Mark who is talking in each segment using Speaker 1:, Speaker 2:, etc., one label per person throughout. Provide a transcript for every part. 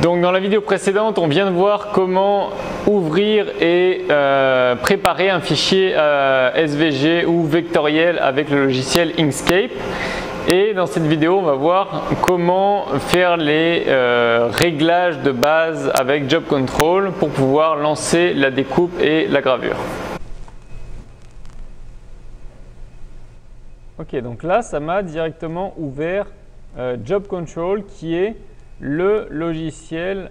Speaker 1: Donc dans la vidéo précédente, on vient de voir comment ouvrir et préparer un fichier SVG ou vectoriel avec le logiciel Inkscape. Et dans cette vidéo, on va voir comment faire les réglages de base avec Job Control pour pouvoir lancer la découpe et la gravure. Ok, donc là, ça m'a directement ouvert Job Control qui est le logiciel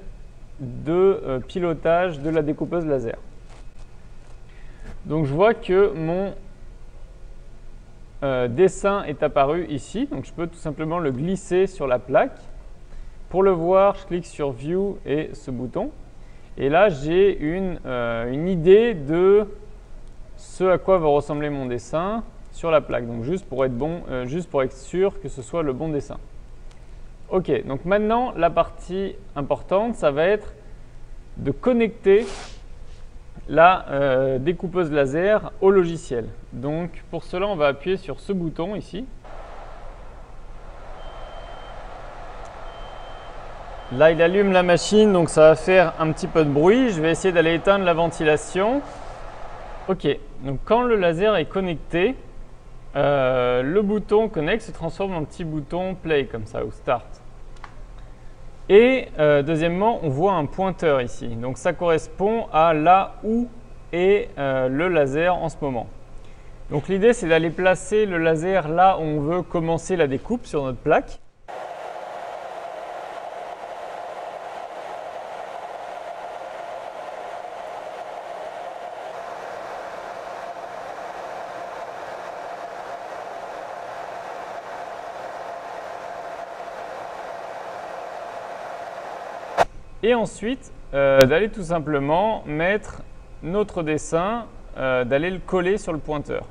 Speaker 1: de pilotage de la découpeuse laser. Donc je vois que mon dessin est apparu ici, donc je peux tout simplement le glisser sur la plaque. Pour le voir, je clique sur View et ce bouton. Et là, j'ai une idée de ce à quoi va ressembler mon dessin sur la plaque. Donc juste pour être sûr que ce soit le bon dessin. Ok, donc maintenant la partie importante, ça va être de connecter la découpeuse laser au logiciel. Donc pour cela, on va appuyer sur ce bouton ici. Là, il allume la machine, donc ça va faire un petit peu de bruit. Je vais essayer d'aller éteindre la ventilation. Ok, donc quand le laser est connecté, le bouton Connect se transforme en petit bouton Play comme ça ou Start. Et deuxièmement, on voit un pointeur ici. Donc ça correspond à là où est le laser en ce moment. Donc l'idée, c'est d'aller placer le laser là où on veut commencer la découpe sur notre plaque. Et ensuite, d'aller tout simplement mettre notre dessin, d'aller le coller sur le pointeur.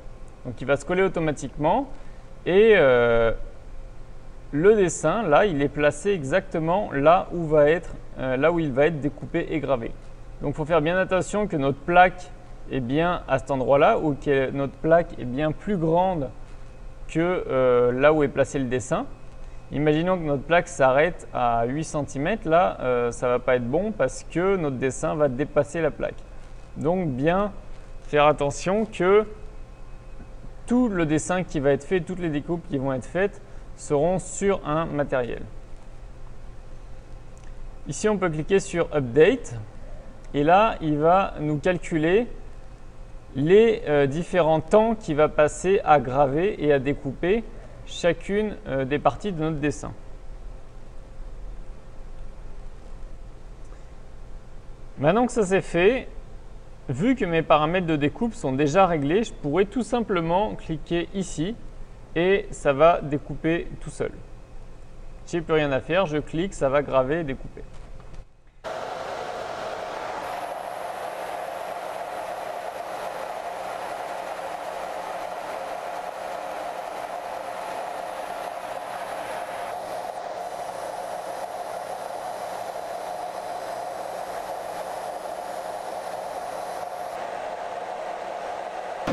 Speaker 1: Donc il va se coller automatiquement et le dessin, là, il est placé exactement là où il va être découpé et gravé. Donc il faut faire bien attention que notre plaque est bien à cet endroit-là ou que notre plaque est bien plus grande que là où est placé le dessin. Imaginons que notre plaque s'arrête à 8 cm, là ça ne va pas être bon parce que notre dessin va dépasser la plaque. Donc bien faire attention que tout le dessin qui va être fait, toutes les découpes qui vont être faites seront sur un matériel. Ici on peut cliquer sur Update et là il va nous calculer les différents temps qu'il va passer à graver et à découper chacune des parties de notre dessin. Maintenant que ça c'est fait, vu que mes paramètres de découpe sont déjà réglés, je pourrais tout simplement cliquer ici et ça va découper tout seul. Je n'ai plus rien à faire, je clique, ça va graver et découper.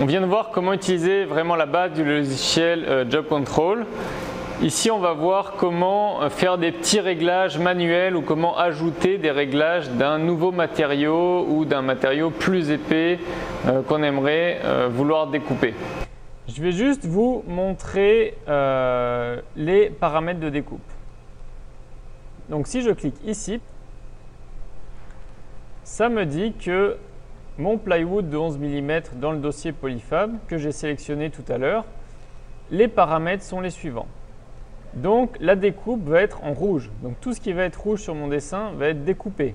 Speaker 1: On vient de voir comment utiliser vraiment la base du logiciel Job Control. Ici, on va voir comment faire des petits réglages manuels ou comment ajouter des réglages d'un nouveau matériau ou d'un matériau plus épais qu'on aimerait vouloir découper. Je vais juste vous montrer les paramètres de découpe. Donc si je clique ici, ça me dit que mon plywood de 11 mm dans le dossier Polyfab que j'ai sélectionné tout à l'heure, les paramètres sont les suivants. Donc la découpe va être en rouge. Donc tout ce qui va être rouge sur mon dessin va être découpé.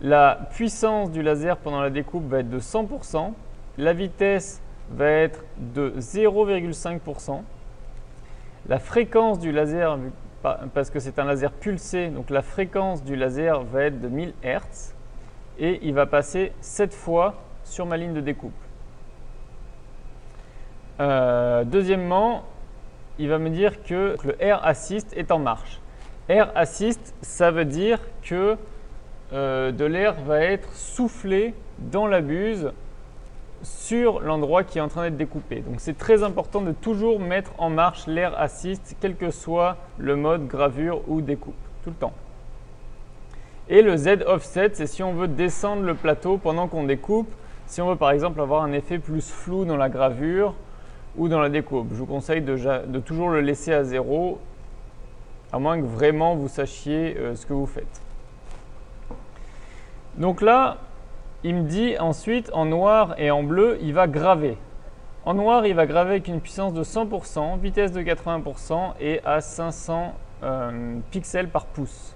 Speaker 1: La puissance du laser pendant la découpe va être de 100%. La vitesse va être de 0,5%. La fréquence du laser, parce que c'est un laser pulsé, donc la fréquence du laser va être de 1000 Hz. Et il va passer 7 fois sur ma ligne de découpe. Deuxièmement, il va me dire que le Air Assist est en marche. Air Assist, ça veut dire que de l'air va être soufflé dans la buse sur l'endroit qui est en train d'être découpé. Donc c'est très important de toujours mettre en marche l'Air Assist, quel que soit le mode gravure ou découpe, tout le temps. Et le Z offset, c'est si on veut descendre le plateau pendant qu'on découpe, si on veut par exemple avoir un effet plus flou dans la gravure ou dans la découpe. Je vous conseille de toujours le laisser à 0, à moins que vraiment vous sachiez ce que vous faites. Donc là, il me dit ensuite en noir et en bleu, il va graver. En noir, il va graver avec une puissance de 100%, vitesse de 80% et à 500 pixels par pouce.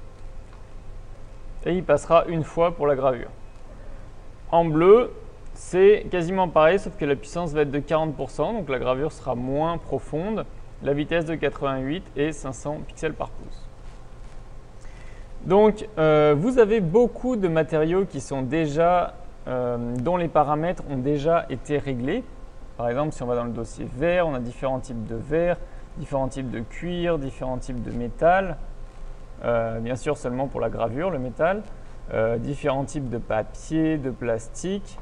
Speaker 1: Et il passera une fois pour la gravure. En bleu, c'est quasiment pareil, sauf que la puissance va être de 40%, donc la gravure sera moins profonde, la vitesse de 88 et 500 pixels par pouce. Donc, vous avez beaucoup de matériaux qui sont déjà, dont les paramètres ont déjà été réglés. Par exemple, si on va dans le dossier verre, on a différents types de verre, différents types de cuir, différents types de métal. Bien sûr, seulement pour la gravure, le métal. Différents types de papier, de plastique.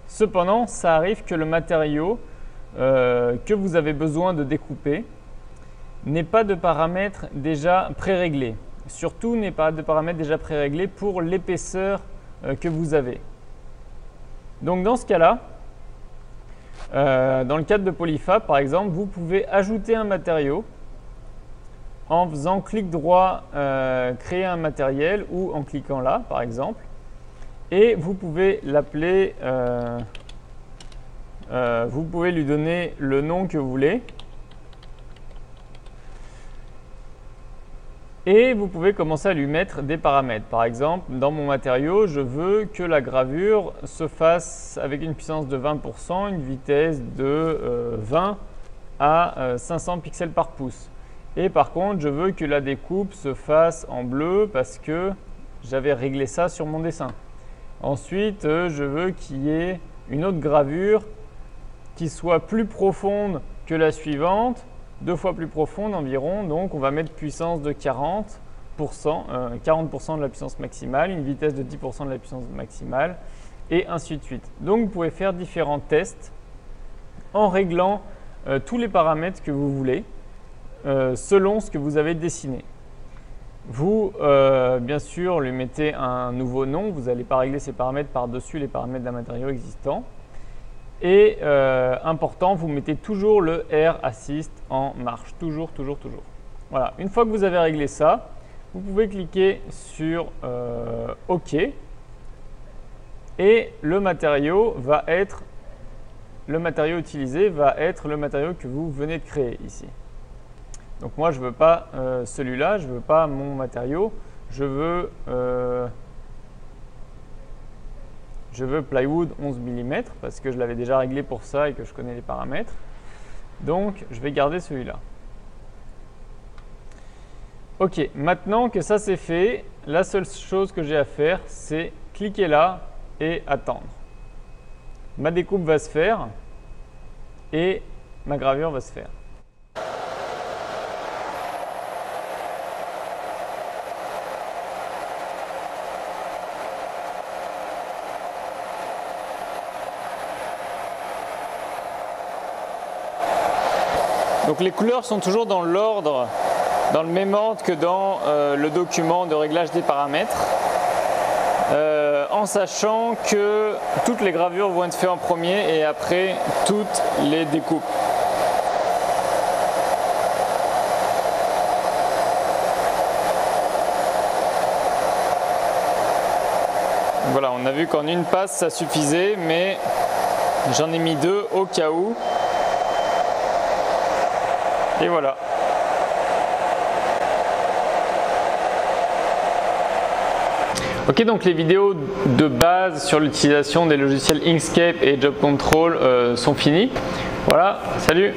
Speaker 1: Cependant, ça arrive que le matériau que vous avez besoin de découper n'ait pas de paramètres déjà préréglés. Surtout, n'ait pas de paramètres déjà préréglés pour l'épaisseur que vous avez. Donc, dans ce cas-là, dans le cadre de Polyfab, par exemple, vous pouvez ajouter un matériau en faisant clic droit, créer un matériel ou en cliquant là, par exemple. Et vous pouvez l'appeler, vous pouvez lui donner le nom que vous voulez. Et vous pouvez commencer à lui mettre des paramètres. Par exemple, dans mon matériau, je veux que la gravure se fasse avec une puissance de 20%, une vitesse de 20 à 500 pixels par pouce. Et par contre, je veux que la découpe se fasse en bleu parce que j'avais réglé ça sur mon dessin. Ensuite, je veux qu'il y ait une autre gravure qui soit plus profonde que la suivante, 2 fois plus profonde environ, donc on va mettre puissance de 40% de la puissance maximale, une vitesse de 10% de la puissance maximale, et ainsi de suite. Donc vous pouvez faire différents tests en réglant tous les paramètres que vous voulez, selon ce que vous avez dessiné. Vous, bien sûr, lui mettez un nouveau nom, vous n'allez pas régler ces paramètres par-dessus les paramètres d'un matériau existant. Et important, vous mettez toujours le Air Assist en marche, toujours. Voilà, une fois que vous avez réglé ça, vous pouvez cliquer sur OK et le matériau utilisé va être le matériau que vous venez de créer ici. Donc moi, je ne veux pas celui-là, je ne veux pas mon matériau, je veux plywood 11 mm parce que je l'avais déjà réglé pour ça et que je connais les paramètres. Donc, je vais garder celui-là. Ok, maintenant que ça c'est fait, la seule chose que j'ai à faire, c'est cliquer là et attendre. Ma découpe va se faire et ma gravure va se faire. Donc les couleurs sont toujours dans l'ordre, dans le même ordre que dans le document de réglage des paramètres, en sachant que toutes les gravures vont être faites en premier et après toutes les découpes. Voilà, on a vu qu'en une passe ça suffisait, mais j'en ai mis 2 au cas où. Et voilà. Ok, donc les vidéos de base sur l'utilisation des logiciels Inkscape et Job Control sont finies. Voilà, salut!